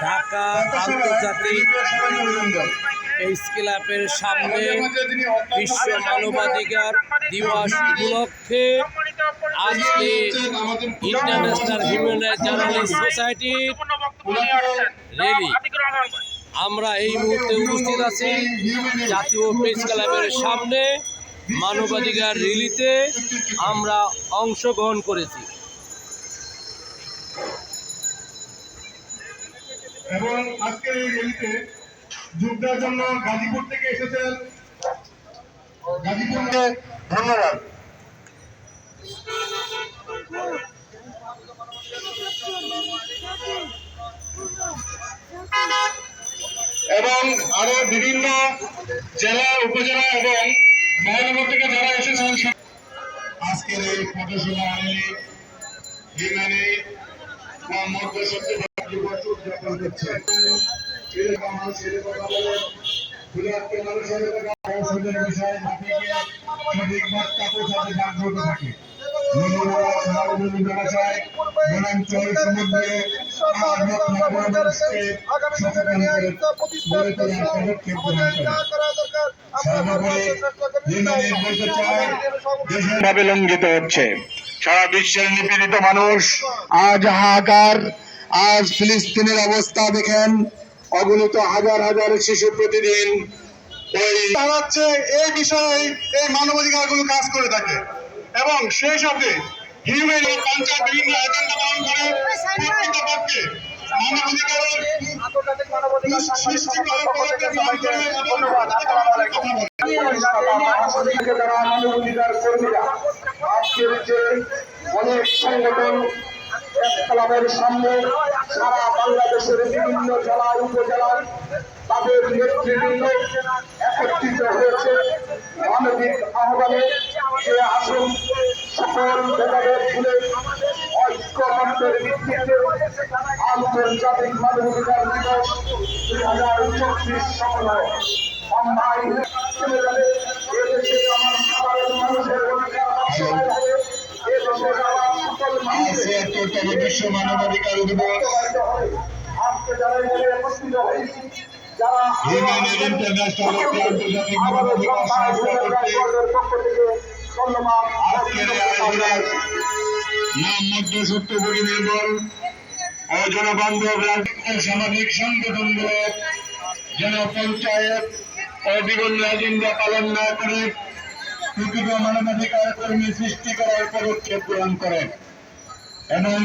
ঢাকা আন্তর্জাতিক প্রেস ক্লাবের সামনে বিশ্ব মানবাধিকার দিবস উপলক্ষে আজকে ইন্টারন্যাশনাল হিউম্যান রাইটস জার্নালিস্ট সোসাইটির র্যালি। আমরা এই মুহূর্তে উপস্থিত আছি জাতীয় প্রেস ক্লাবের সামনে। মানবাধিকার র্যালিতে আমরা অংশগ্রহণ করেছি এবং আজকের এই র্যালিতে যোগ দেওয়ার জন্য গাজীপুর থেকে এসেছেন। গাজীপুরকে ধন্যবাদ। এবং আরো বিভিন্ন জেলা উপজেলা এবং মহানগর থেকে যারা এসেছেন আজকের এই পথসভা উদযাপন করছে। সঠিক বার্তা পৌঁছাতে জাগ্রত থাকে। ভাবে লঙ্ঘিত হচ্ছে। সারা বিশ্বের নিপীড়িত মানুষ আজ হাহাকার। আজ ফিলিস্তিনের অবস্থা দেখেন, অগণিত হাজার হাজার শিশু প্রতিদিন এই বিষয়ে এই মানবাধিকার গুলো কাজ করে থাকে এবং সেই সাথে হিউম্যান পঞ্চায়েত বিভিন্ন এজেন্ডা পালন করে প্রকৃতপক্ষে মানবাধিকারের সৃষ্টি করার যারা মানবাধিকার কর্মীরা আজকের যে অনেক সংগঠন ক্লাবের সামনে সারা বাংলাদেশের বিভিন্ন জেলা উপজেলার তাদের নেতৃবৃন্দ একত্রিত হয়েছে মানবিক আহ্বানে। যে আসুন সকল ভেদাভেদ ভুলে ঐক্যমত্যের ভিত্তিতে আন্তর্জাতিক মানবাধিকার দিবস 2024 সফল অন্যায় চলে যাবে। এদেশে আমার সাধারণ মানুষের অধিকার বাস্তবায়ন হবে। এদেশের আমার সকল মানুষের বিশ্ব মানবাধিকার দিবস আজকে যারা এখানে উপস্থিত হয়েছি, যারা হিউম্যান ইন্টারন্যাশনাল আন্তর্জাতিক মানবাধিকার সংস্থা আজকের নাম মধ্য সত্যভোগী নির্মল ও জনবান্ধব সামাজিক সংগঠনগুলো যেন পঞ্চায়েত ও বিভিন্ন এজেন্ডা পালন না করে প্রকৃত মানবাধিকার কর্মী সৃষ্টি করার পদক্ষেপ গ্রহণ করে এবং